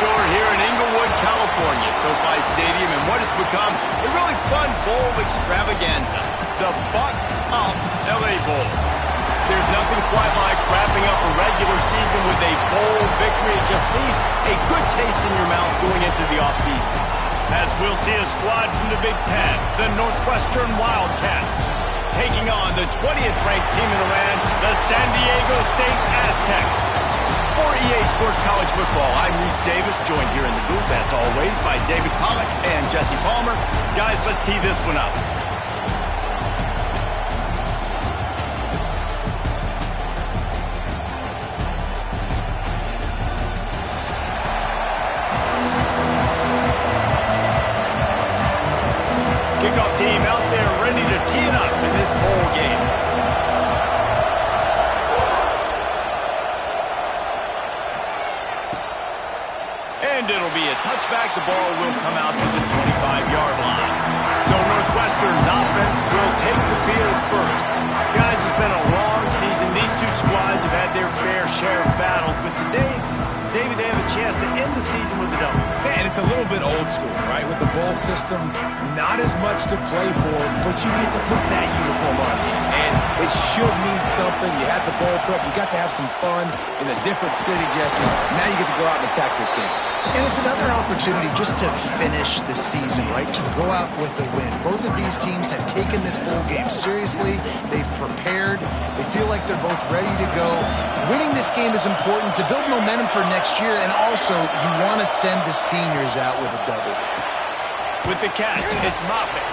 store here in Inglewood, California, SoFi Stadium, and what has become a really fun bowl extravaganza, the Buck Up LA Bowl. There's nothing quite like wrapping up a regular season with a bowl victory. It just leaves a good taste in your mouth going into the offseason. As we'll see a squad from the Big Ten, the Northwestern Wildcats, taking on the 20th ranked team in the land, the San Diego State Aztecs. For EA Sports College Football, I'm Reese Davis, joined here in the booth, as always, by David Pollack and Jesse Palmer. Guys, let's tee this one up. Kickoff team out there ready to tee it up in this bowl game. And it'll be a touchback. The ball will come out to the 25-yard line. So Northwestern's offense will take the field first. Guys, it's been a long season. These two squads have had their fair share of battles, but today, David, they have a chance to end the season with a W. Man, it's a little bit old school, right? With the bowl system, not as much to play for, but you get to put that uniform on again. And it should mean something. You had the bowl prep. You got to have some fun in a different city, Jesse. Now you get to go out and attack this game. And it's another opportunity just to finish the season, right? To go out with a win. Both of these teams have taken this bowl game seriously. They've prepared. They feel like they're both ready to go. Winning this game is important to build momentum for next year, and also you want to send the seniors out with a double. With the catch, it's Moffitt.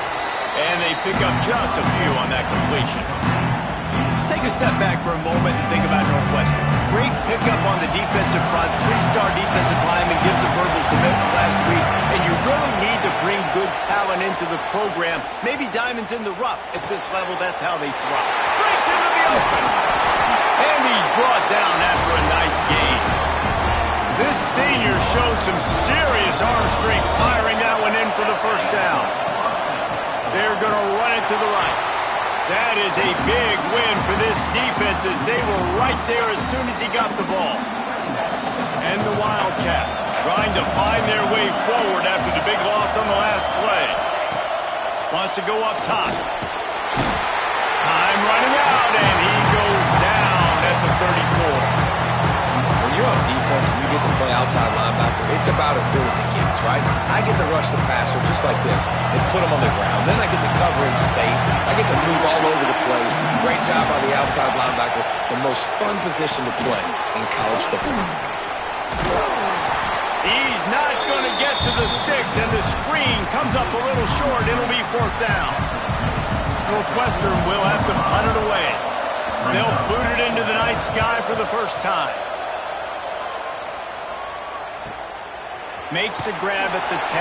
And they pick up just a few on that completion. Let's take a step back for a moment and think about Northwestern. Great pickup on the defensive front. Three-star defensive lineman gives a verbal commitment last week, and you really need to bring good talent into the program. Maybe diamonds in the rough. At this level, that's how they thrive. Breaks into the open. And he's brought down after a nice gain. This senior showed some serious arm strength firing that one in for the first down. They're going to run it to the right. That is a big win for this defense, as they were right there as soon as he got the ball. And the Wildcats trying to find their way forward after the big loss on the last play. Wants to go up top. Time running out, and he goes down at the 34. When you're on defense and you get to play outside linebacker, it's about as good as it gets, right? I get to rush the passer just like this and put him on the ground. Then I get to cover in space. I get to move all over the place. Great job by the outside linebacker. The most fun position to play in college football. He's not going to get to the sticks, and the screen comes up a little short. It'll be fourth down. Northwestern will have to punt it away. They'll boot it into the night sky for the first time. Makes the grab at the 10.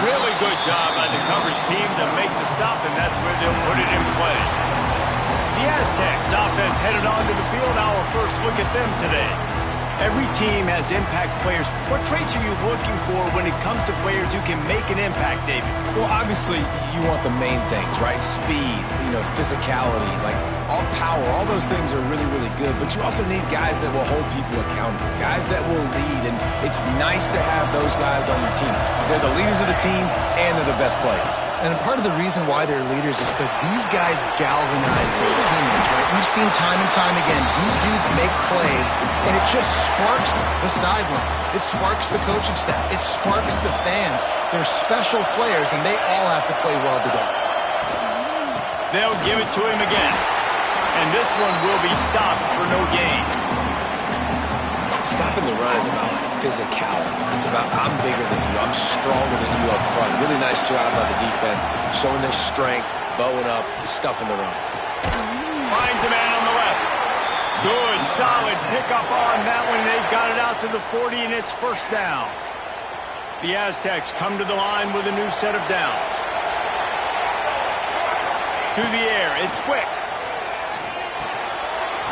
Really good job by the coverage team to make the stop, and that's where they'll put it in play. The Aztecs offense headed onto the field. Our first look at them today. Every team has impact players. What traits are you looking for when it comes to players who can make an impact, David? Well, obviously, you want the main things, right? Speed, physicality, like all power, all those things are really, really good. But you also need guys that will hold people accountable, guys that will lead. And it's nice to have those guys on your team. They're the leaders of the team, and they're the best players. And part of the reason why they're leaders is because these guys galvanize their teammates, right? We've seen time and time again, these dudes make plays, and it just sparks the sideline. It sparks the coaching staff. It sparks the fans. They're special players, and they all have to play well together. They'll give it to him again. And this one will be stopped for no gain. Stopping the run is about physicality. It's about I'm bigger than you. I'm stronger than you up front. Really nice job by the defense, showing their strength, bowing up, stuffing the run. Finds a man on the left. Good, solid pickup on that one. They've got it out to the 40, and it's first down. The Aztecs come to the line with a new set of downs. To the air, it's quick.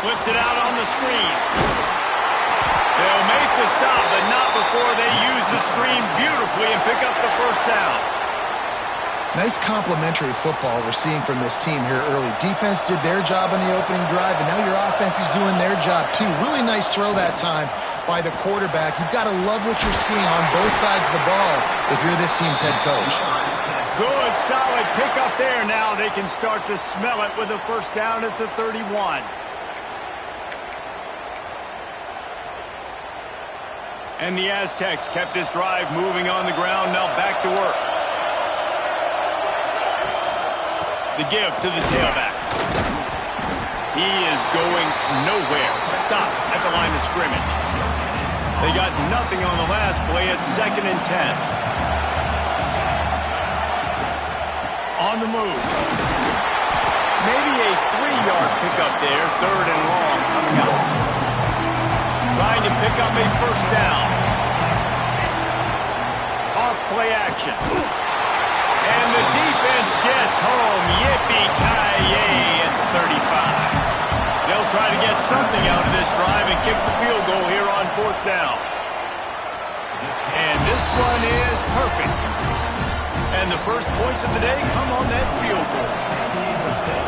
Flips it out on the screen. They'll make the stop, but not before they use the screen beautifully and pick up the first down. Nice complementary football we're seeing from this team here early. Defense did their job on the opening drive, and now your offense is doing their job too. Really nice throw that time by the quarterback. You've got to love what you're seeing on both sides of the ball if you're this team's head coach. Good, solid pickup there. Now they can start to smell it with a first down at the 31. And the Aztecs kept this drive moving on the ground. Now back to work. The give to the tailback. He is going nowhere. Stop at the line of scrimmage. They got nothing on the last play. It's 2nd and 10. On the move. Maybe a 3-yard pickup there. 3rd and long coming up. Trying to pick up a first down. Off play action. And the defense gets home. Yippee-ki-yay at the 35. They'll try to get something out of this drive and kick the field goal here on 4th down. And this one is perfect. And the first points of the day come on that field goal.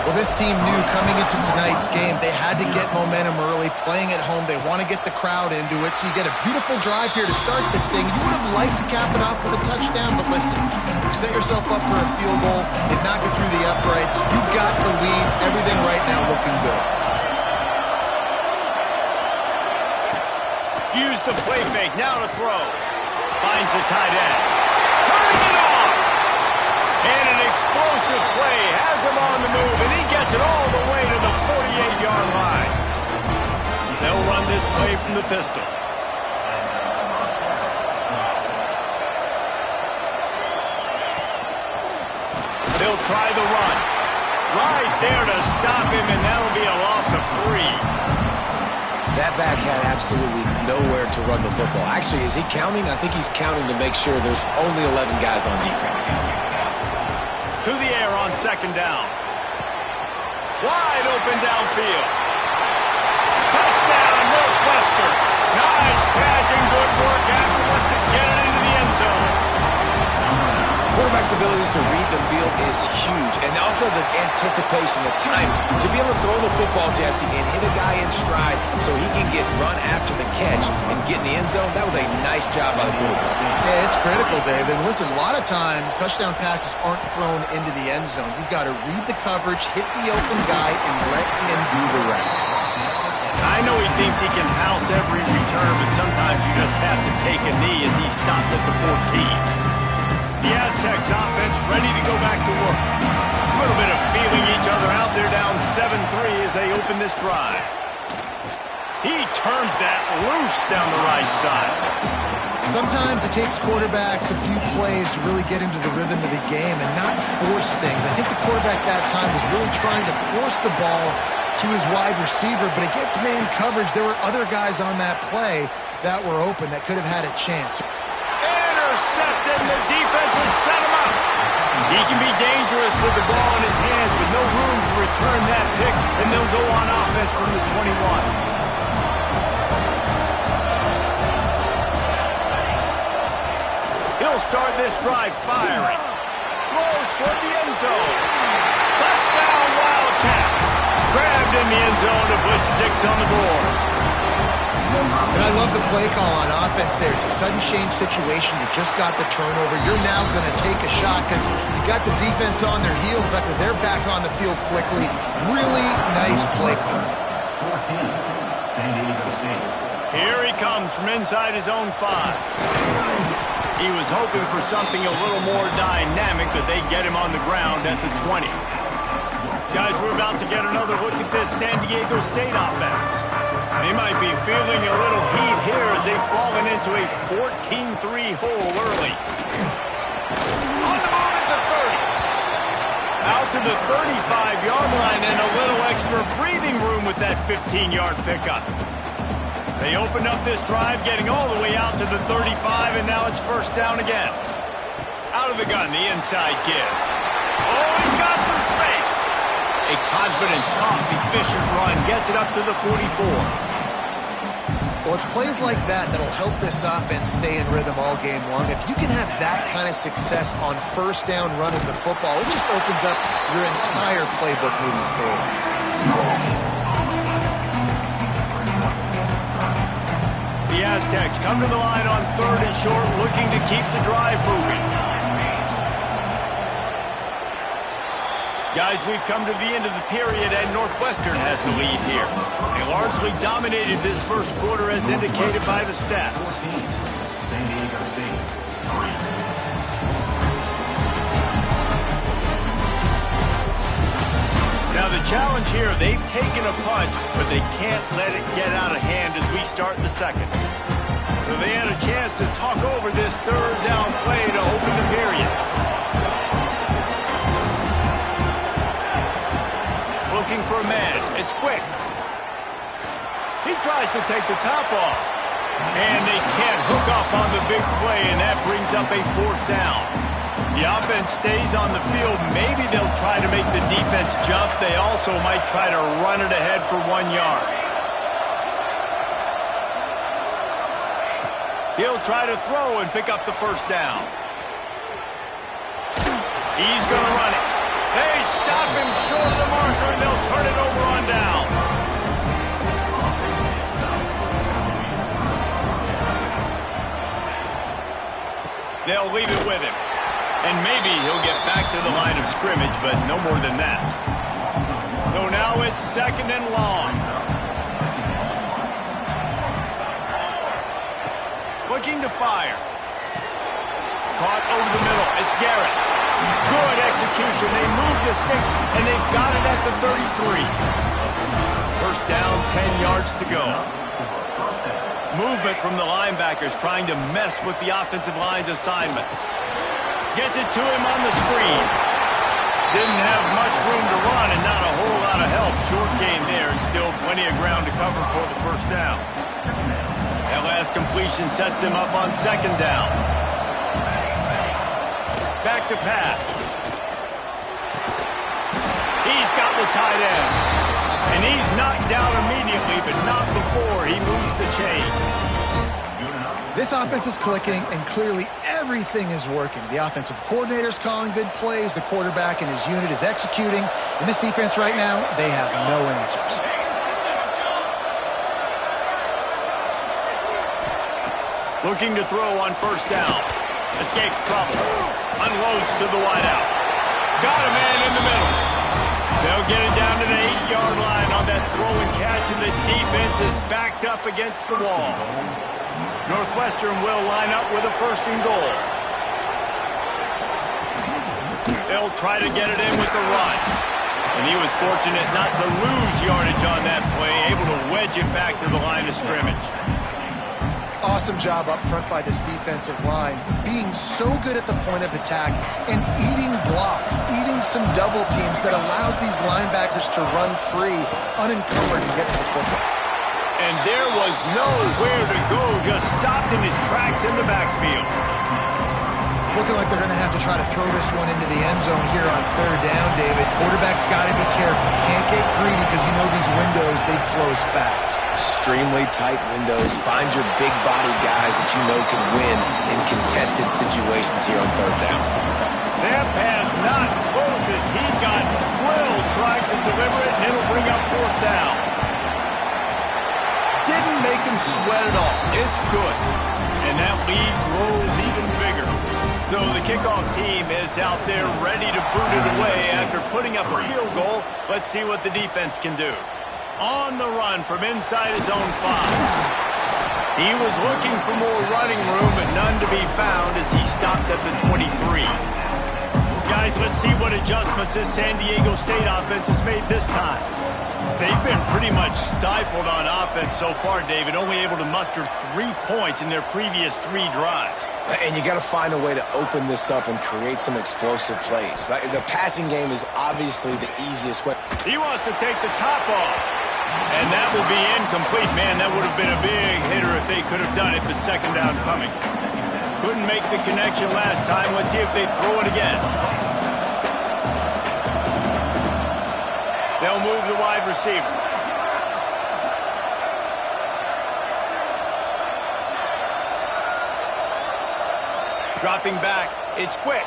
Well, this team knew coming into tonight's game they had to get momentum early. Playing at home, they want to get the crowd into it. So you get a beautiful drive here to start this thing. You would have liked to cap it off with a touchdown, but listen, you set yourself up for a field goal. They knock it through the uprights. You've got the lead. Everything right now looking good. Use the play fake. Now to throw. Finds the tight end. Turning it on. And an explosive play has him on the move, and he gets it all the way to the 48-yard line. They'll run this play from the pistol. They'll try the run. Right there to stop him, and that'll be a loss of 3. That back had absolutely nowhere to run the football. Actually, is he counting? I think he's counting to make sure there's only 11 guys on defense. To the air on 2nd down. Wide open downfield. Touchdown, Northwestern. Nice catch and good work afterwards to get it into the end zone. Quarterback's abilities to read the field is huge, and also the anticipation, the time to be able to throw the football, Jesse, and hit a guy in stride so he can get run after the catch and get in the end zone. That was a nice job by the quarterback. Yeah, it's critical, Dave. And listen, a lot of times touchdown passes aren't thrown into the end zone. You've got to read the coverage, hit the open guy, and let him do the rest. I know he thinks he can house every return, but sometimes you just have to take a knee as he stopped at the 14. The Aztecs offense ready to go back to work. A little bit of feeling each other out. They're down 7-3 as they open this drive. He turns that loose down the right side. Sometimes it takes quarterbacks a few plays to really get into the rhythm of the game and not force things. I think the quarterback that time was really trying to force the ball to his wide receiver, but against man coverage, there were other guys on that play that were open that could have had a chance. Intercepted, the defense has set him up. He can be dangerous with the ball in his hands with no room to return that pick, and they'll go on offense from the 21. He'll start this drive firing. Throws toward the end zone. Touchdown, Wildcats. Grabbed in the end zone to put 6 on the board. And I love the play call on offense there. It's a sudden change situation. You just got the turnover. You're now going to take a shot because you got the defense on their heels after they're back on the field quickly. Really nice play call. Here he comes from inside his own 5. He was hoping for something a little more dynamic, but they get him on the ground at the 20. Guys, we're about to get another look at this San Diego State offense. They might be feeling a little heat here as they've fallen into a 14-3 hole early. On the move at the 30. Out to the 35-yard line and a little extra breathing room with that 15-yard pickup. They opened up this drive, getting all the way out to the 35, and now it's first down again. Out of the gun, the inside give. Oh, he's got some space. A confident, tough, efficient run gets it up to the 44. Well, it's plays like that that'll help this offense stay in rhythm all game long. If you can have that kind of success on first down running the football, it just opens up your entire playbook moving forward. The Aztecs come to the line on 3rd and short, looking to keep the drive moving. Guys, we've come to the end of the period, and Northwestern has the lead here. They largely dominated this first quarter as indicated by the stats. Now the challenge here, they've taken a punch, but they can't let it get out of hand as we start the second. So they had a chance to talk over this 3rd down play to open the period. Looking for a man. It's quick. He tries to take the top off. And they can't hook up on the big play, and that brings up a 4th down. The offense stays on the field. Maybe they'll try to make the defense jump. They also might try to run it ahead for 1 yard. He'll try to throw and pick up the first down. He's going to run it. They stop him short of the marker, and they'll turn it over on downs. They'll leave it with him. And maybe he'll get back to the line of scrimmage, but no more than that. So now it's 2nd and long. Looking to fire. Caught over the middle. It's Garrett. Good execution. They move the sticks, and they've got it at the 33. First down, 10 yards to go. Movement from the linebackers trying to mess with the offensive line's assignments. Gets it to him on the screen. Didn't have much room to run and not a whole lot of help. Short game there and still plenty of ground to cover for the first down. That last completion sets him up on 2nd down. Back to pass. He's got the tight end. And he's knocked down immediately, but not before he moves the chain. This offense is clicking, and clearly everything is working. The offensive coordinator's calling good plays. The quarterback and his unit is executing. And this defense right now, they have no answers. Looking to throw on first down. Escapes trouble. Unloads to the wideout. Got a man in the middle. They'll get it down to the 8-yard line on that throw and catch, and the defense is backed up against the wall. Northwestern will line up with a 1st and goal. They'll try to get it in with the run. And he was fortunate not to lose yardage on that play, able to wedge it back to the line of scrimmage. Awesome job up front by this defensive line, being so good at the point of attack and eating blocks, eating some double teams that allows these linebackers to run free, unencumbered, and get to the football. And there was nowhere to go, just stopped in his tracks in the backfield. It's looking like they're going to have to try to throw this one into the end zone here on 3rd down, David. Quarterback's got to be careful. Can't get greedy because you know these windows, they close fast. Extremely tight windows. Find your big body guys that you know can win in contested situations here on 3rd down. That pass not close as he got drilled trying to deliver it, and it'll bring up 4th down. Didn't make him sweat at all. It's good. And that lead grows even bigger. So the kickoff team is out there ready to boot it away after putting up a field goal. Let's see what the defense can do. On the run from inside his own 5. He was looking for more running room, but none to be found as he stopped at the 23. Guys, let's see what adjustments this San Diego State offense has made this time. They've been pretty much stifled on offense so far, David, only able to muster 3 points in their previous 3 drives. And you got to find a way to open this up and create some explosive plays. The passing game is obviously the easiest way. He wants to take the top off. And that will be incomplete. Man, that would have been a big hitter if they could have done it, but 2nd down coming. Couldn't make the connection last time. Let's see if they throw it again. They'll move the wide receiver. dropping back. It's quick.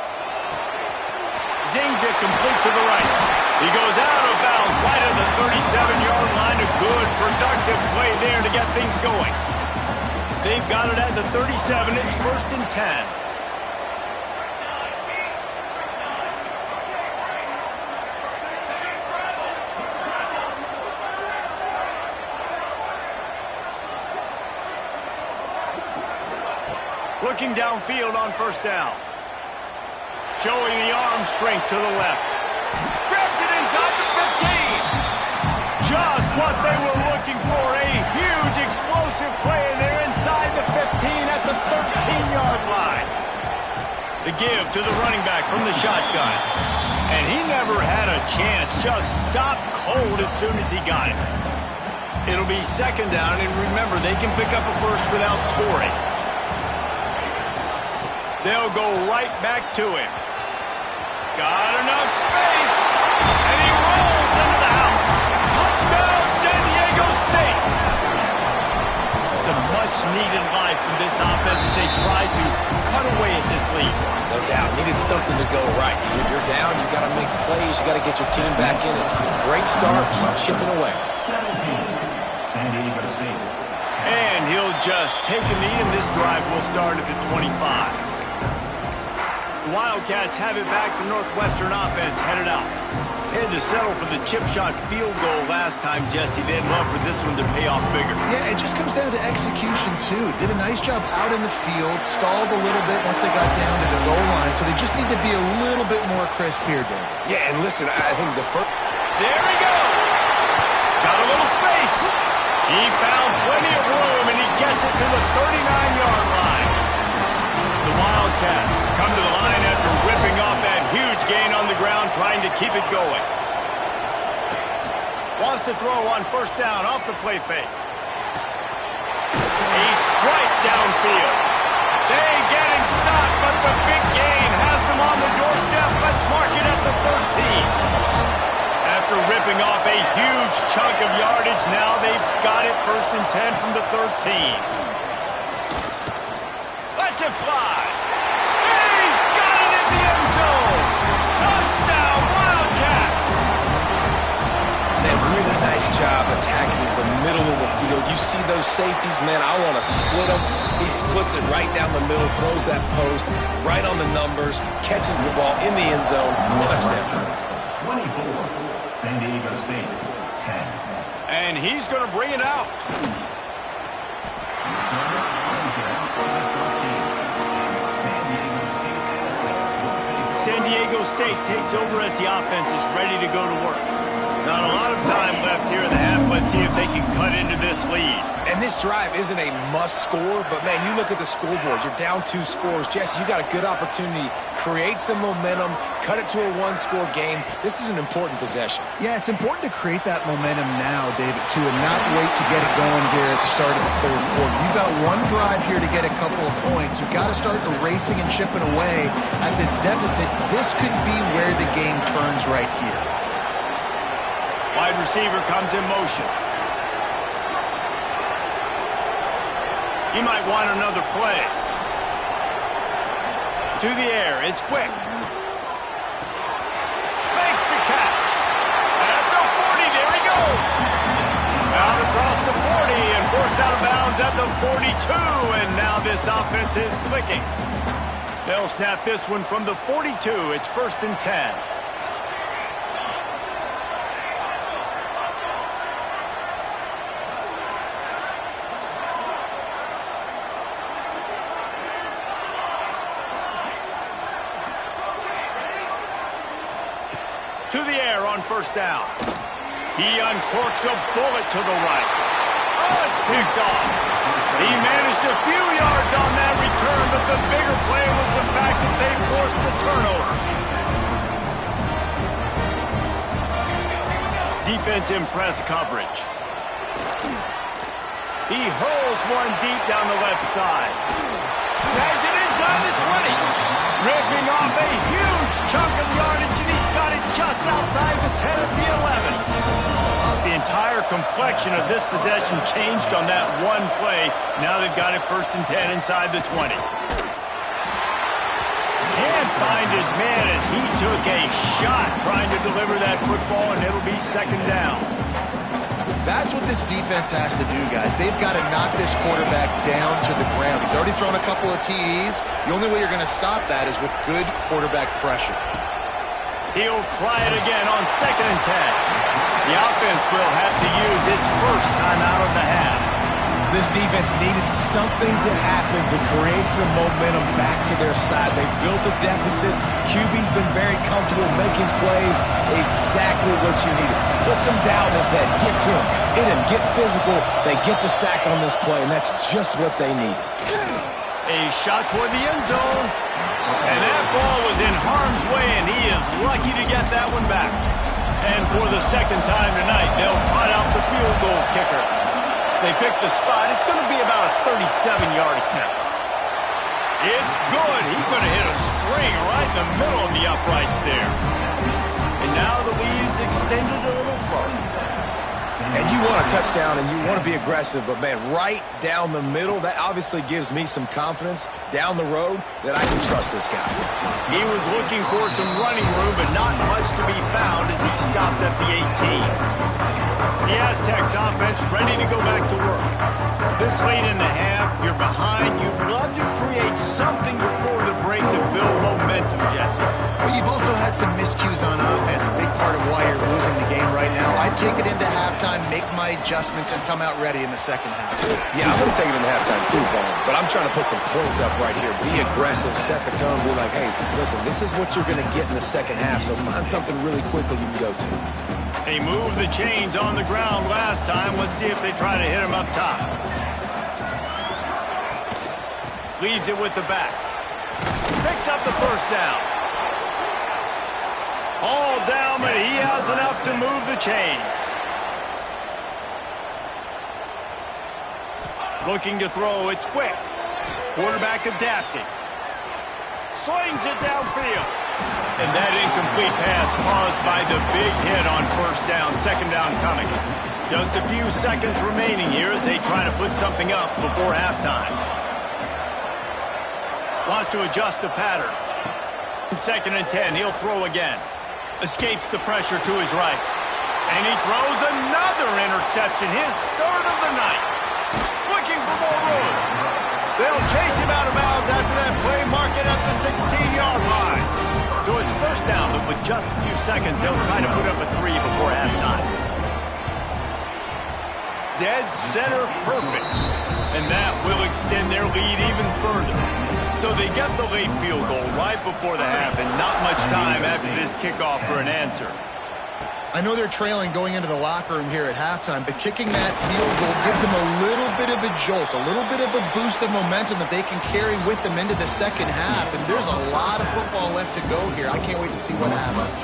Zings it complete to the right. He goes out of bounds right at the 37-yard line. A good, productive play there to get things going. They've got it at the 37. It's 1st and 10. Looking downfield on 1st down. Showing the arm strength to the left. Grabs it inside the 15. Just what they were looking for. A huge explosive play, and they're inside the 15 at the 13-yard line. The give to the running back from the shotgun. And he never had a chance. Just stopped cold as soon as he got it. It'll be 2nd down, and remember, they can pick up a first without scoring. They'll go right back to him. Got enough space, and he rolls into the house. Touchdown, San Diego State. Some much-needed life from this offense as they try to cut away at this lead. No doubt. Needed something to go right. You're down. You got to make plays. You got to get your team back in it. Great start. Keep chipping away. 17, San Diego State. And he'll just take a knee, and this drive will start at the 25. The Wildcats have it back. The Northwestern offense headed out. They had to settle for the chip shot field goal last time, Jesse. They'd love for this one to pay off bigger. Yeah, it just comes down to execution, too. Did a nice job out in the field, stalled a little bit once they got down to the goal line, so they just need to be a little bit more crisp here, David. Yeah, and listen, I think the first... There he goes! Got a little space. He found plenty of room, and he gets it to the 39-yard line. The Wildcats come to the line after ripping off that huge gain on the ground, trying to keep it going. Wants to throw on 1st down off the play fake. A strike downfield. They get him stopped, but the big gain has them on the doorstep. Let's mark it at the 13. After ripping off a huge chunk of yardage, now they've got it 1st and 10 from the 13. Let's it fly. He's got it in the end zone. Touchdown, Wildcats. Man, really nice job attacking the middle of the field. You see those safeties, man, I want to split them. He splits it right down the middle, throws that post right on the numbers, catches the ball in the end zone. Touchdown. 24, San Diego State, 10. And he's going to bring it out. San Diego State takes over as the offense is ready to go to work. Not a lot of time left here in the half. Let's see if they can cut into this lead. And this drive isn't a must score, but man, you look at the scoreboard, you're down 2 scores. Jesse, you got a good opportunity. Create some momentum, cut it to a 1-score game. This is an important possession. Yeah, it's important to create that momentum now, David, too, and not wait to get it going here at the start of the 3rd quarter. You've got one drive here to get a couple of points. You've got to start erasing and chipping away at this deficit. This could be where the game turns right here. Wide receiver comes in motion. He might want another play. To the air, it's quick. Makes the catch. At the 40, there he goes. Out across the 40 and forced out of bounds at the 42. And now this offense is clicking. They'll snap this one from the 42. It's 1st and 10. To the air on 1st down. He uncorks a bullet to the right. Oh, it's picked off. He managed a few yards on that return, but the bigger play was the fact that they forced the turnover. Defense in press coverage. He hurls one deep down the left side. Snags it inside the 20. Ripping off a huge chunk of yardage, and he's got it just outside the 10 of the 11. The entire complexion of this possession changed on that one play. Now they've got it 1st and 10 inside the 20. find his man as he took a shot trying to deliver that football, and it'll be second down. That's what this defense has to do, guys. They've got to knock this quarterback down to the ground. He's already thrown a couple of TDs. The only way you're going to stop that is with good quarterback pressure. He'll try it again on 2nd and 10. The offense will have to use its first timeout of the half. This defense needed something to happen to create some momentum back to their side. They built a deficit. QB's been very comfortable making plays. Exactly what you needed. Put some doubt in his head. Get to him. Hit him. Get physical. They get the sack on this play, and that's just what they needed. A shot toward the end zone. And that ball was in harm's way, and he is lucky to get that one back. And for the second time tonight, they'll trot out the field goal kicker. They pick the spot. It's going to be about a 37-yard attempt. It's good. He could have hit a string right in the middle of the uprights there. And now the lead's extended a little further. And you want a touchdown and you want to be aggressive, but man, right down the middle, that obviously gives me some confidence down the road that I can trust this guy. He was looking for some running room, but not much to be found as he stopped at the 18. The Aztecs offense ready to go back to work. This late in the half, you're behind. You'd love to create something before the break to build momentum, Jesse. But you've also had some miscues on offense, a big part of why you're losing the game right now. I'd take it into halftime, make my adjustments, and come out ready in the second half. Yeah, I'm going to take it into halftime too, Bob. But I'm trying to put some points up right here. Be aggressive, set the tone, be like, hey, listen, this is what you're going to get in the second half, so find something really quickly you can go to. They moved the chains on the ground last time. Let's see if they try to hit him up top. Leaves it with the back. Picks up the first down. All down, but he has enough to move the chains. Looking to throw, it's quick. Quarterback adapting. Slings it downfield. And that incomplete pass caused by the big hit on first down, second down coming. Just a few seconds remaining here as they try to put something up before halftime. Wants to adjust the pattern. 2nd and 10, he'll throw again. Escapes the pressure to his right. And he throws another interception, his third of the night. Looking for more room. They'll chase him out of bounds after that play, mark it at the 16-yard line. So it's first down, but with just a few seconds, they'll try to put up a 3 before halftime. Dead center perfect. And that will extend their lead even further. So they get the late field goal right before the half, and not much time after this kickoff for an answer. I know they're trailing going into the locker room here at halftime, but kicking that field goal gives them a little bit of a jolt, a little bit of a boost of momentum that they can carry with them into the second half. And there's a lot of football left to go here. I can't wait to see what happens.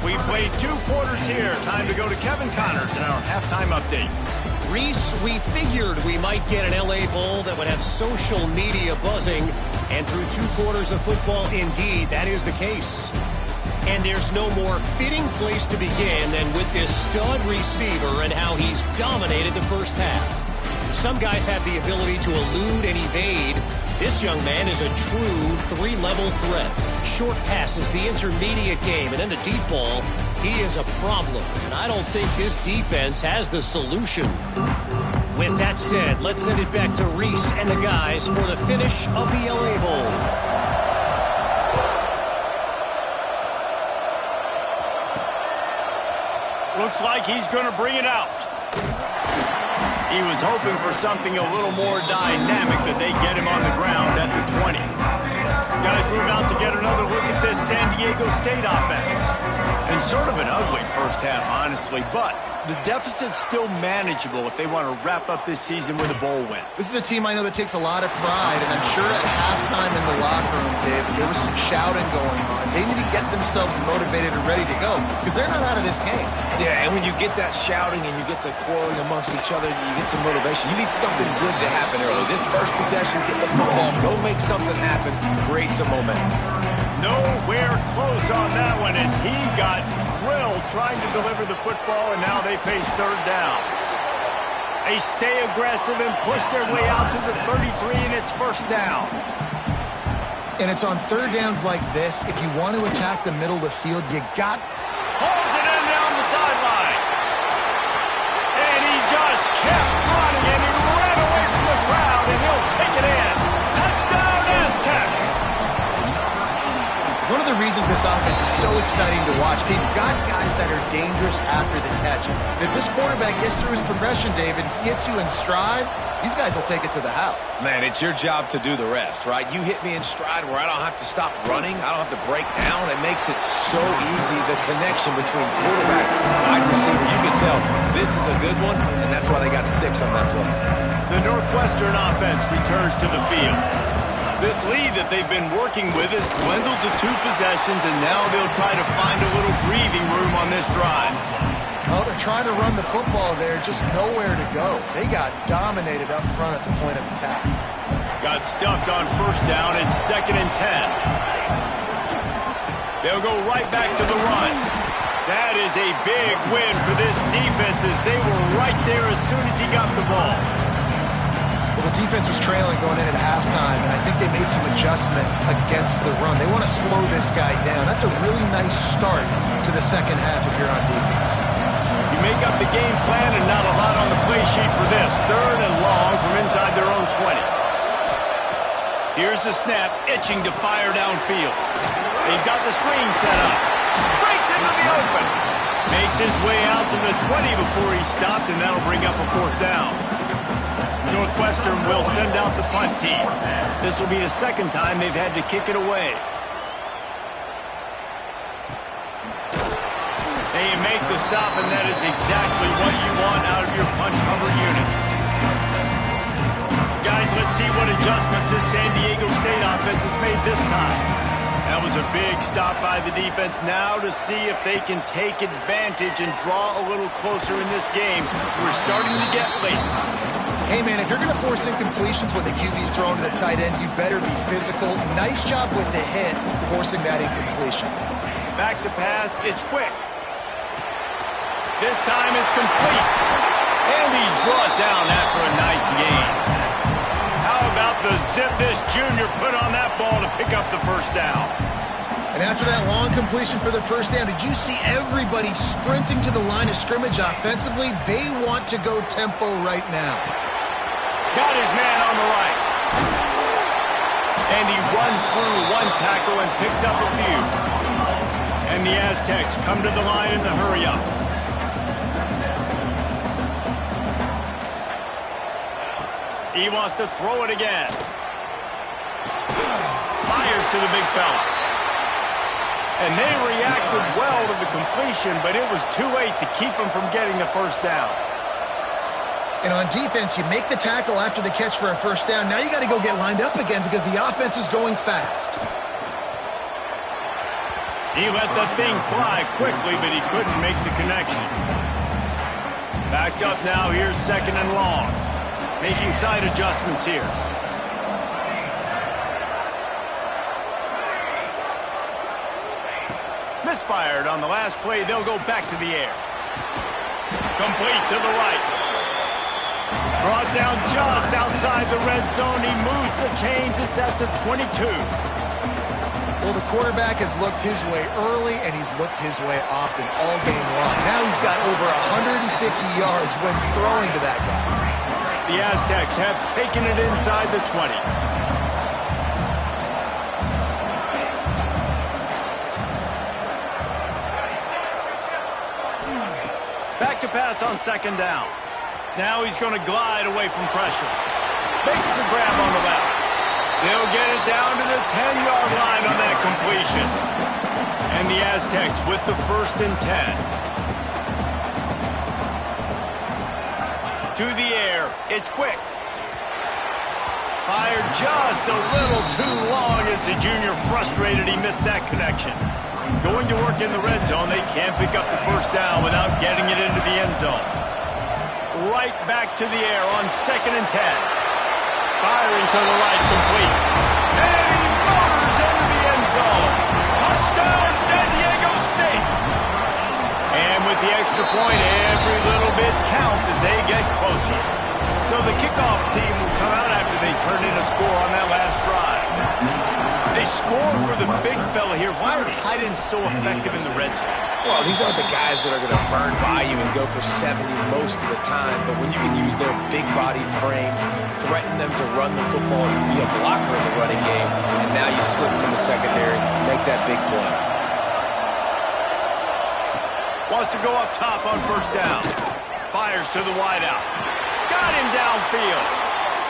We played 2 quarters here. Time to go to Kevin Connors in our halftime update. Reese, we figured we might get an LA Bowl that would have social media buzzing, and through 2 quarters of football, indeed, that is the case. And there's no more fitting place to begin than with this stud receiver and how he's dominated the first half. Some guys have the ability to elude and evade. This young man is a true 3-level threat. Short passes, the intermediate game, and then the deep ball. He is a problem, and I don't think this defense has the solution. With that said, let's send it back to Reese and the guys for the finish of the LA Bowl. Looks like he's going to bring it out. He was hoping for something a little more dynamic, that they get him on the ground at the 20. Guys, we're about to get another look at this San Diego State offense. And sort of an ugly first half, honestly, but the deficit's still manageable if they want to wrap up this season with a bowl win. This is a team I know that takes a lot of pride, and I'm sure at halftime in the locker room, Dave, there was some shouting going on. They need to get themselves motivated and ready to go, because they're not out of this game. Yeah, and when you get that shouting and you get the quarreling amongst each other, you get some motivation. You need something good to happen early. This first possession, get the football, go make something happen, create some momentum. Nowhere close on that one as he got drilled trying to deliver the football, and now they face third down. They stay aggressive and push their way out to the 33, and it's first down. And it's on third downs like this. If you want to attack the middle of the field, you got... Pulls it in down the sideline. And he just kept running, and he ran away from the crowd, and he'll take it in. Touchdown, Aztecs! One of the reasons this offense is so exciting to watch, they've got guys that are dangerous after the catch. And if this quarterback gets through his progression, David, hits you in stride, these guys will take it to the house. Man, it's your job to do the rest, right? You hit me in stride where I don't have to stop running. I don't have to break down. It makes it so easy, the connection between quarterback and wide receiver. You can tell this is a good one, and that's why they got 6 on that play. The Northwestern offense returns to the field. This lead that they've been working with has dwindled to 2 possessions, and now they'll try to find a little breathing room on this drive. Well, they're trying to run the football there, just nowhere to go. They got dominated up front at the point of attack. Got stuffed on first down. It's 2nd and 10. They'll go right back to the run. That is a big win for this defense as they were right there as soon as he got the ball. Well, the defense was trailing going in at halftime, and I think they made some adjustments against the run. They want to slow this guy down. That's a really nice start to the second half if you're on defense. You make up the game plan and not a lot on the play sheet for this. 3rd and long from inside their own 20. Here's the snap, itching to fire downfield. They've got the screen set up. Breaks into the open. Makes his way out to the 20 before he stopped, and that'll bring up a 4th down. Northwestern will send out the punt team. This will be the 2nd time they've had to kick it away. They make the stop, and that is exactly what you want out of your punt cover unit. Guys, let's see what adjustments this San Diego State offense has made this time. That was a big stop by the defense. Now to see if they can take advantage and draw a little closer in this game. We're starting to get late. Hey, man, if you're going to force incompletions when the QB's thrown to the tight end, you better be physical. Nice job with the hit, forcing that incompletion. Back to pass. It's quick. This time it's complete. And he's brought down after a nice gain. How about the zip this junior put on that ball to pick up the first down? And after that long completion for the first down, did you see everybody sprinting to the line of scrimmage offensively? They want to go tempo right now. Got his man on the right. And he runs through one tackle and picks up a few. And the Aztecs come to the line in the hurry-up. He wants to throw it again. Fires to the big fella. And they reacted well to the completion, but it was too late to keep him from getting the first down. And on defense, you make the tackle after the catch for a first down. Now you got to go get lined up again because the offense is going fast. He let the thing fly quickly, but he couldn't make the connection. Backed up now, here's 2nd and long. Making side adjustments here. Misfired on the last play. They'll go back to the air. Complete to the right. Brought down just outside the red zone. He moves the chains. It's at the 22. Well, the quarterback has looked his way early, and he's looked his way often all game long. Now he's got over 150 yards when throwing to that guy. The Aztecs have taken it inside the 20. Back to pass on 2nd down. Now he's going to glide away from pressure. Makes the grab on the left. They'll get it down to the 10-yard line on that completion. And the Aztecs with the 1st and 10. To the air. It's quick. Fired just a little too long as the junior frustrated he missed that connection. Going to work in the red zone. They can't pick up the first down without getting it into the end zone. Right back to the air on 2nd and 10. Firing to the right, complete. And he motors into the end zone. Touchdown, San Diego State. And with the extra point, every little bit counts as they get closer. So the kickoff team will come out after they turn in a score on that last drive. They score for the big fella here. Why are tight ends so effective in the red zone? Well, these aren't the guys that are going to burn by you and go for 70 most of the time, but when you can use their big-bodied frames, threaten them to run the football, be a blocker in the running game, and now you slip them in the secondary, make that big play. Wants to go up top on first down. Fires to the wideout. Got him downfield.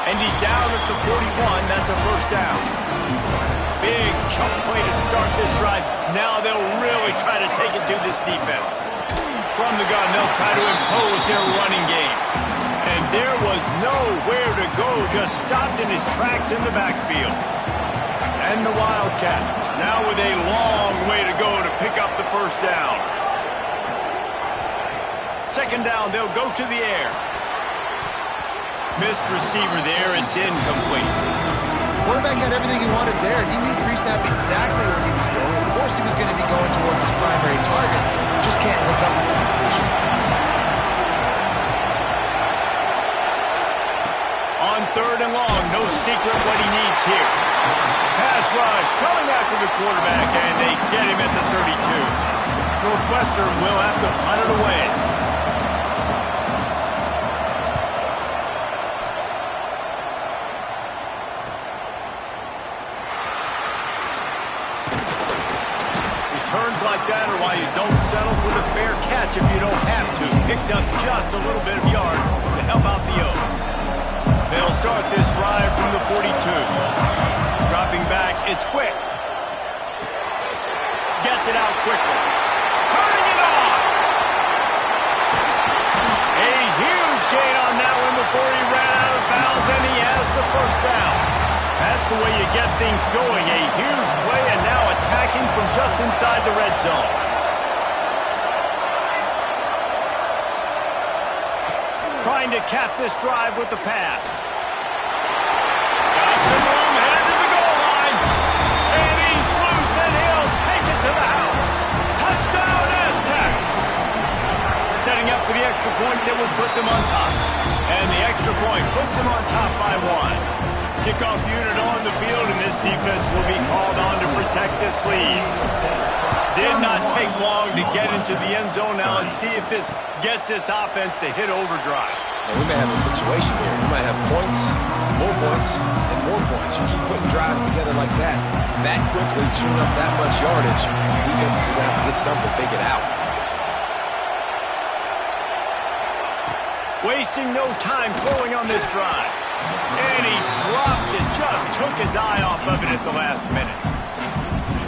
And he's down at the 41. That's a first down. Big chunk play to start this drive. Now they'll really try to take it to this defense. From the gun, they'll try to impose their running game. And there was nowhere to go. Just stopped in his tracks in the backfield. And the Wildcats, now with a long way to go to pick up the first down. Second down, they'll go to the air. Missed receiver there, it's incomplete. Quarterback had everything he wanted there. He knew pre-snap exactly where he was going. Of course he was going to be going towards his primary target. Just can't hook up with the completion. On third and long, no secret what he needs here. Pass rush coming after the quarterback, and they get him at the 32. Northwestern will have to punt it away. Like that or why you don't settle for the fair catch if you don't have to. Picks up just a little bit of yards to help out the O. They'll start this drive from the 42. Dropping back, it's quick. Gets it out quickly. Turning it on! A huge gain on that one before he ran out of bounds, and he has the first down. That's the way you get things going. A huge play, and now attacking from just inside the red zone. Trying to cap this drive with the pass. Got some room headed to the goal line. And he's loose, and he'll take it to the house. Touchdown, Aztecs! Setting up for the extra point that will put them on top. And the extra point puts them on top by 1. Kickoff unit on the field, and this defense will be called on to protect this lead. Did not take long to get into the end zone now and see if this gets this offense to hit overdrive. And we may have a situation here. We might have points, and more points. You keep putting drives together like that quickly, tune up that much yardage, defenses are going to have to get something figured out. Wasting no time throwing on this drive. And he drops it. Just took his eye off of it at the last minute.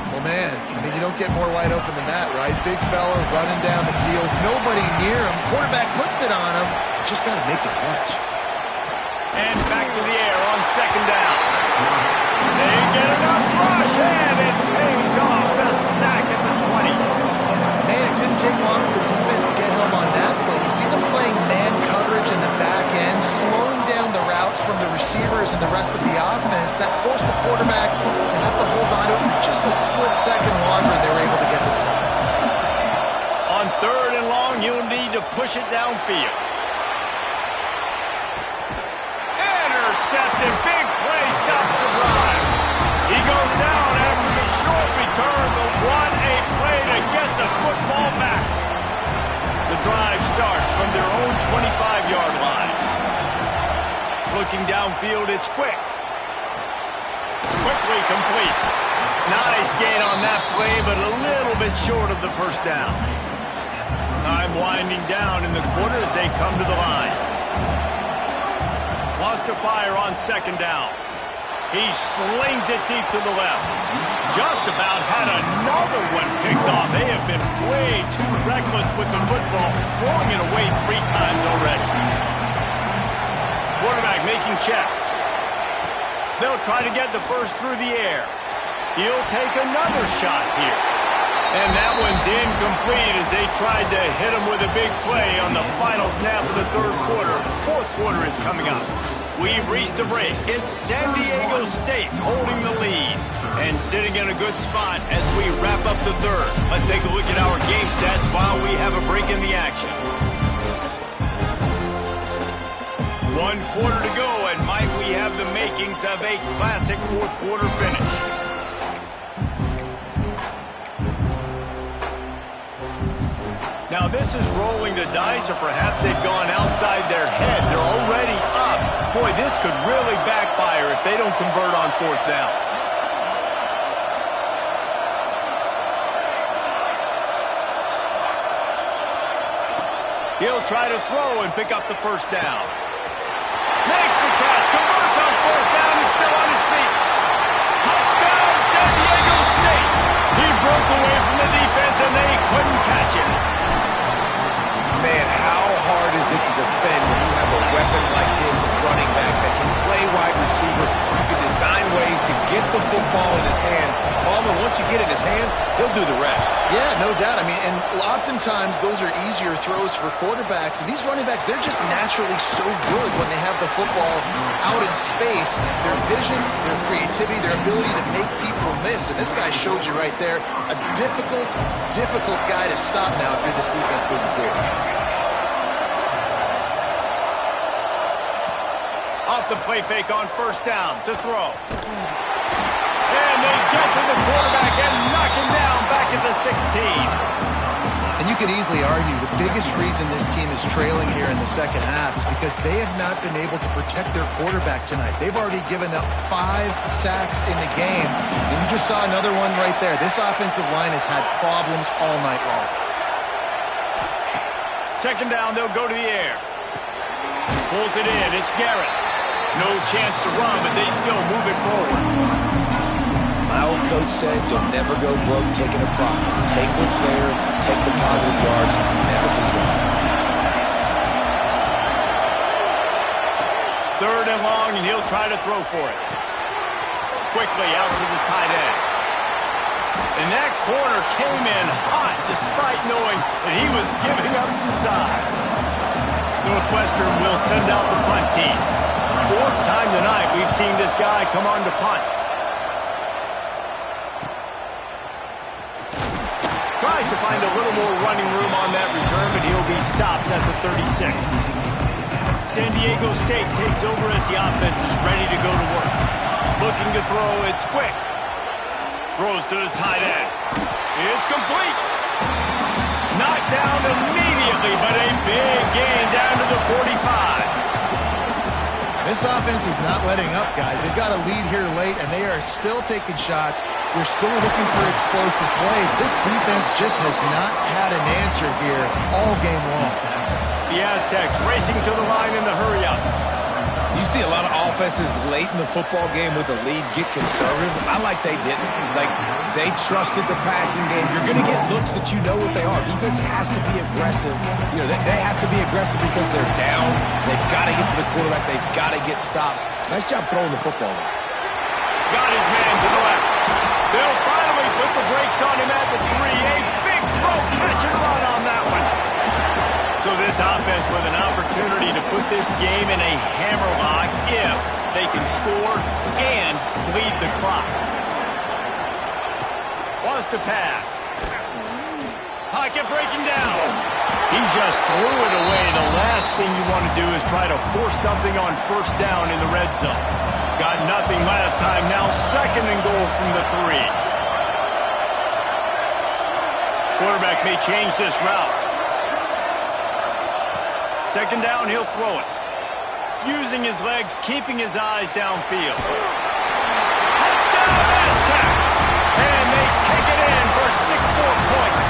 Well, man, I mean, you don't get more wide open than that, right? Big fella running down the field. Nobody near him. Quarterback puts it on him. Just got to make the catch. And back to the air on second down. They get enough rush, and it pays off. The sack at the 20. Man, it didn't take long for the defense to get home on that play. You see them playing man coverage in the back end, slowing down the routes from the receivers and the rest of the offense. That forced the quarterback to have to hold on to it for just a split second longer. They were able to get the sack. On third and long, you'll need to push it downfield. Intercepted. Big play stops the drive. He goes down after the short return, but what a play to get the football back. The drive starts from their own 25-yard line. Looking downfield, it's quick. Quickly complete. Nice gain on that play, but a little bit short of the first down. Time winding down in the quarter as they come to the line. Lost to fire on second down. He slings it deep to the left. Just about had another one picked off. They have been way too reckless with the football, throwing it away 3 times already. Quarterback making checks. They'll try to get the first through the air. He'll take another shot here. And that one's incomplete as they tried to hit him with a big play on the final snap of the third quarter. Fourth quarter is coming up. We've reached the break. It's San Diego State holding the lead and sitting in a good spot as we wrap up the third. Let's take a look at our game stats while we have a break in the action. 1 quarter to go, and might we have the makings of a classic fourth quarter finish. Now this is rolling the dice, or perhaps they've gone outside their head. They're already up. Boy, this could really backfire if they don't convert on fourth down. He'll try to throw and pick up the first down. Makes the catch, converts on fourth down, he's still on his feet. Touchdown, San Diego State. He broke away from the defense and they couldn't catch him. Man, how hard is it to defend when you have a weapon like this at running back that can play wide receiver? You can design ways to get the football in his hand. Palmer, once you get it in his hands, he'll do the rest. Yeah, no doubt. I mean, and oftentimes those are easier throws for quarterbacks. And these running backs, they're just naturally so good when they have the football out in space. Their vision, their creativity, their ability to make people miss. And this guy showed you right there, a difficult guy to stop now if you're this defense moving forward. Off the play fake on first down to throw. And they get to the quarterback and knock him down back at the 16. And you could easily argue the biggest reason this team is trailing here in the second half is because they have not been able to protect their quarterback tonight. They've already given up 5 sacks in the game, and you just saw another one right there. This offensive line has had problems all night long. Second down, they'll go to the air. Pulls it in, it's Garrett. No chance to run, but they still move it forward. My old coach said you'll never go broke taking a profit. Take what's there, take the positive yards, never complain. Third and long, and he'll try to throw for it. Quickly out to the tight end. And that corner came in hot despite knowing that he was giving up some size. Northwestern will send out the punt team. Fourth time tonight we've seen this guy come on to punt. Tries to find a little more running room on that return, but he'll be stopped at the 36. San Diego State takes over as the offense is ready to go to work. Looking to throw, it's quick. Throws to the tight end. It's complete. Knocked down immediately, but a big gain down to the 45. This offense is not letting up, guys. They've got a lead here late, and they are still taking shots. They're still looking for explosive plays. This defense just has not had an answer here all game long. The Aztecs racing to the line in the hurry-up. You see a lot of offenses late in the football game with a lead get conservative. I like they didn't. Like, they trusted the passing game. You're going to get looks that you know what they are. Defense has to be aggressive. You know, they have to be aggressive because they're down. They've got to get to the quarterback. They've got to get stops. Nice job throwing the football. Got his man to the left. They'll finally put the brakes on him at the 3. A big throw, catch and run on that one. So this offense with an opportunity to put this game in a hammerlock if they can score and lead the clock. Wants to pass. Pocket breaking down. He just threw it away. The last thing you want to do is try to force something on first down in the red zone. Got nothing last time. Now second and goal from the 3. Quarterback may change this route. Second down, he'll throw it. Using his legs, keeping his eyes downfield. Touchdown, Aztecs! And they take it in for 6 more points.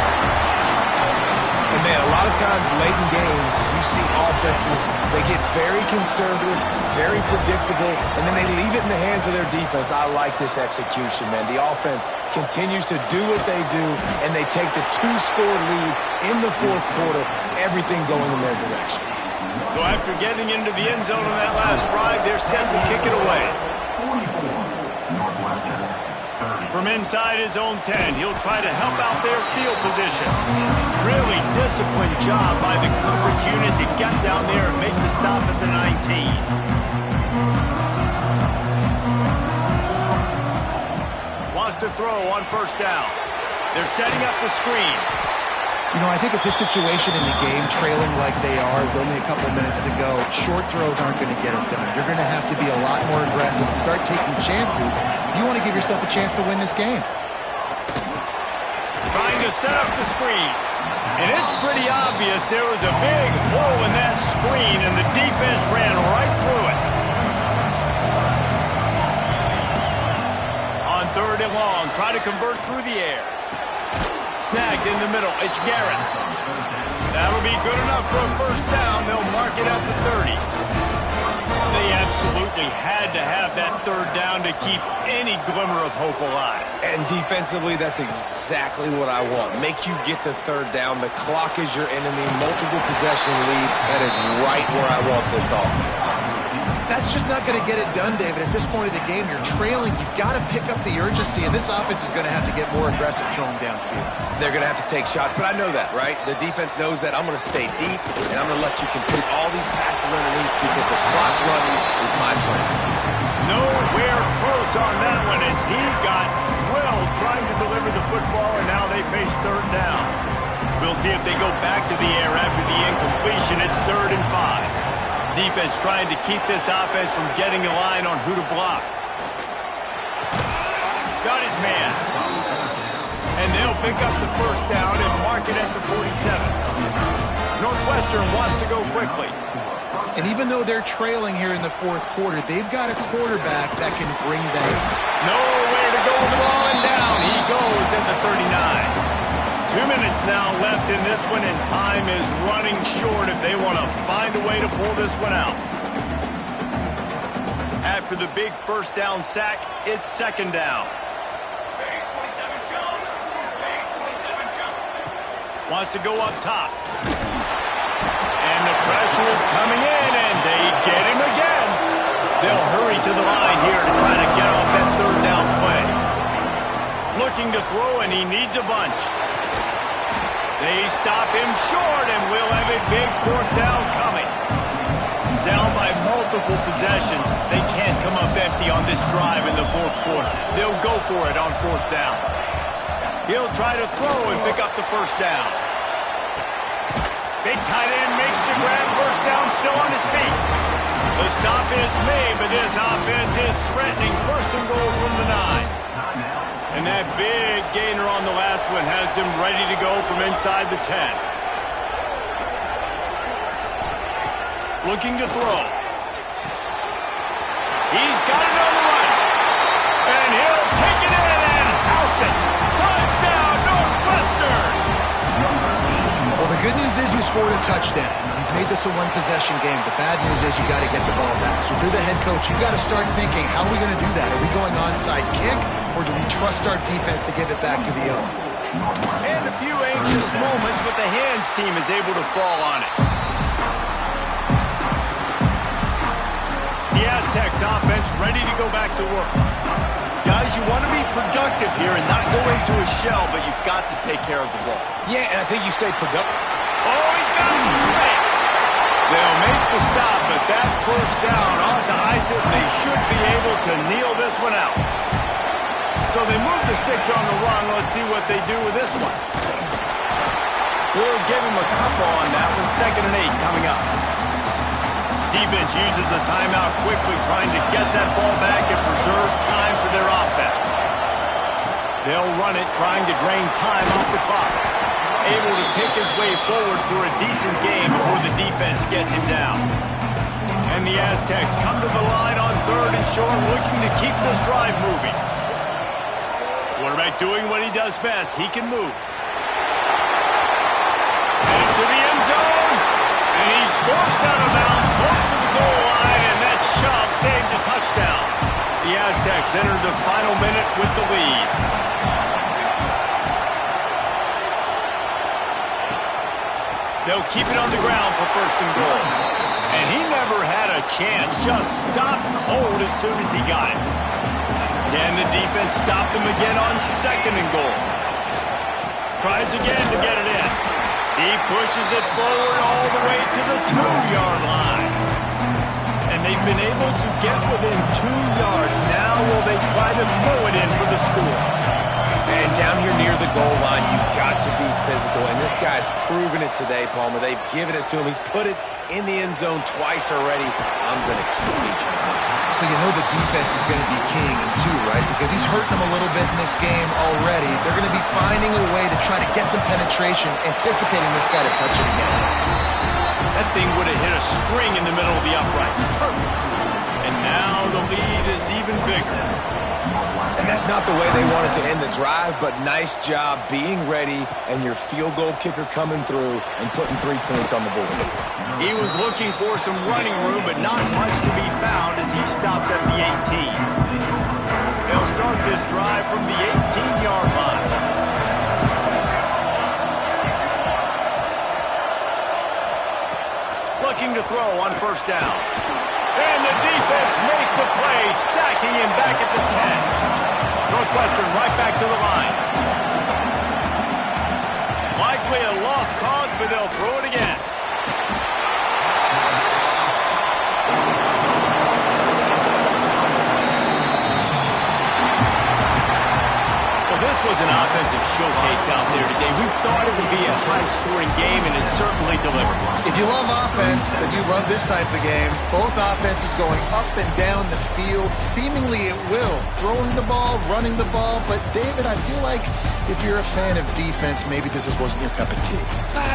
And man, a lot of times late in games, you see offenses, they get very conservative, very predictable, and then they leave it in the hands of their defense. I like this execution, man. The offense continues to do what they do, and they take the 2-score lead in the fourth quarter, everything going in their direction. So after getting into the end zone on that last drive, they're set to kick it away. From inside his own 10, he'll try to help out their field position. Really disciplined job by the coverage unit to get down there and make the stop at the 19. Wants to throw on first down. They're setting up the screen. You know, I think at this situation in the game, trailing like they are with only a couple minutes to go, short throws aren't going to get it done. You're going to have to be a lot more aggressive and start taking chances if you want to give yourself a chance to win this game. Trying to set up the screen. And it's pretty obvious there was a big hole in that screen, and the defense ran right through it. On 3rd and long, try to convert through the air. Snagged in the middle. It's Garrett. That'll be good enough for a 1st down. They'll mark it at the 30. They absolutely had to have that 3rd down to keep any glimmer of hope alive. And defensively, that's exactly what I want. Make you get the 3rd down. The clock is your enemy. Multiple possession lead. That is right where I want this offense. That's just not going to get it done, David. At this point of the game, you're trailing. You've got to pick up the urgency, and this offense is going to have to get more aggressive throwing downfield. They're going to have to take shots, but I know that, right? The defense knows that. I'm going to stay deep, and I'm going to let you complete all these passes underneath because the clock running is my friend. Nowhere close on that one as he got drilled trying to deliver the football, and now they face 3rd down. We'll see if they go back to the air after the incompletion. It's 3rd and 5. Defense trying to keep this offense from getting a line on who to block. Got his man. And they'll pick up the 1st down and mark it at the 47. Northwestern wants to go quickly. And even though they're trailing here in the 4th quarter, they've got a quarterback that can bring them. Nowhere to go with the ball, and down he goes at the 39. 2 minutes now left in this one, and time is running short if they want to find a way to pull this one out. After the big 1st down sack, it's 2nd down. Wants to go up top. And the pressure is coming in, and they get him again. They'll hurry to the line here to try to get off that 3rd down play. Looking to throw, and he needs a bunch. They stop him short, and we'll have a big 4th down coming. Down by multiple possessions. They can't come up empty on this drive in the 4th quarter. They'll go for it on 4th down. He'll try to throw and pick up the 1st down. Big tight end makes the grab. 1st down, still on his feet. The stop is made, but this offense is threatening 1st and goal from the 9. And that big gainer on the last one has them ready to go from inside the 10. Looking to throw. He's got it on the run. And he'll take it in and house it. Touchdown, Northwestern! Well, the good news is you scored a touchdown. You've made this a 1-possession game. The bad news is you got to get the ball back. So if you're the head coach, you got to start thinking, how are we going to do that? Are we going onside kick, or do we trust our defense to give it back to the O? And a few anxious moments, but the hands team is able to fall on it. The Aztecs offense ready to go back to work. Guys, you want to be productive here and not go into a shell, but you've got to take care of the ball. Yeah, and I think you say productive. Oh, he's got some space. They'll make the stop, but that 1st down ought to ice it, and they should be able to kneel this one out. So they move the sticks on the run. Let's see what they do with this one. We'll give him a couple on that one. 2nd and 8 coming up. Defense uses a timeout quickly, trying to get that ball back and preserve time for their offense. They'll run it, trying to drain time off the clock. Able to pick his way forward for a decent game before the defense gets him down. And the Aztecs come to the line on 3rd and short, looking to keep this drive moving. Quarterback doing what he does best. He can move. Into the end zone. And he's forced out of bounds close to the goal line, and that shove saved a touchdown. The Aztecs enter the final minute with the lead. They'll keep it on the ground for 1st and goal. And he never had a chance. Just stopped cold as soon as he got it. Can the defense stop them again on 2nd and goal? Tries again to get it in. He pushes it forward all the way to the 2-yard line. And they've been able to get within 2 yards. Now will they try to throw it in for the score? And down here near the goal line, you've got to be physical. And this guy's proven it today, Palmer. They've given it to him. He's put it in the end zone twice already. I'm going to keep featuring him. So you know the defense is going to be king in two, right? Because he's hurting them a little bit in this game already. They're going to be finding a way to try to get some penetration, anticipating this guy to touch it again. That thing would have hit a string in the middle of the uprights. Perfect. And now the lead is even bigger. And that's not the way they wanted to end the drive, but nice job being ready and your field goal kicker coming through and putting 3 points on the board. He was looking for some running room, but not much to be found as he stopped at the 18. They'll start this drive from the 18-yard line. Looking to throw on first down. And the defense makes a play, sacking him back at the 10. Northwestern right back to the line. Likely a lost cause, but they'll throw it again. This was an offensive showcase out there today. We thought it would be a high-scoring game, and it certainly delivered. If you love offense, then you love this type of game. Both offenses going up and down the field, seemingly at will. Throwing the ball, running the ball. But, David, I feel like if you're a fan of defense, maybe this wasn't your cup of tea.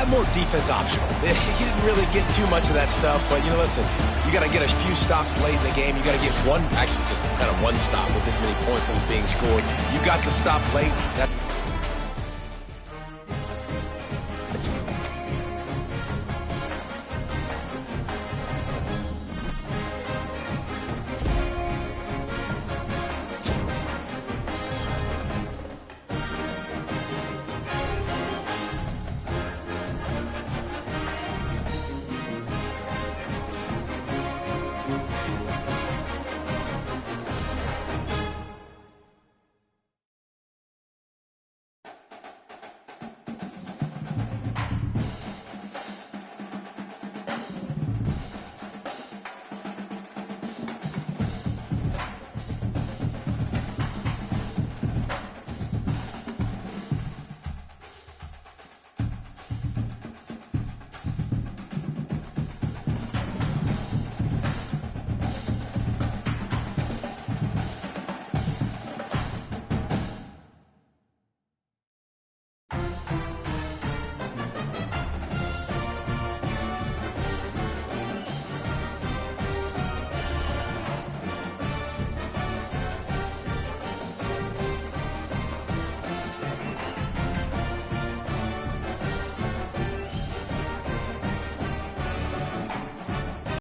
More defense optional. You didn't really get too much of that stuff, but, listen, you got to get a few stops late in the game. You got to get one, actually just kind of one stop with this many points that was being scored. You got to stop late. That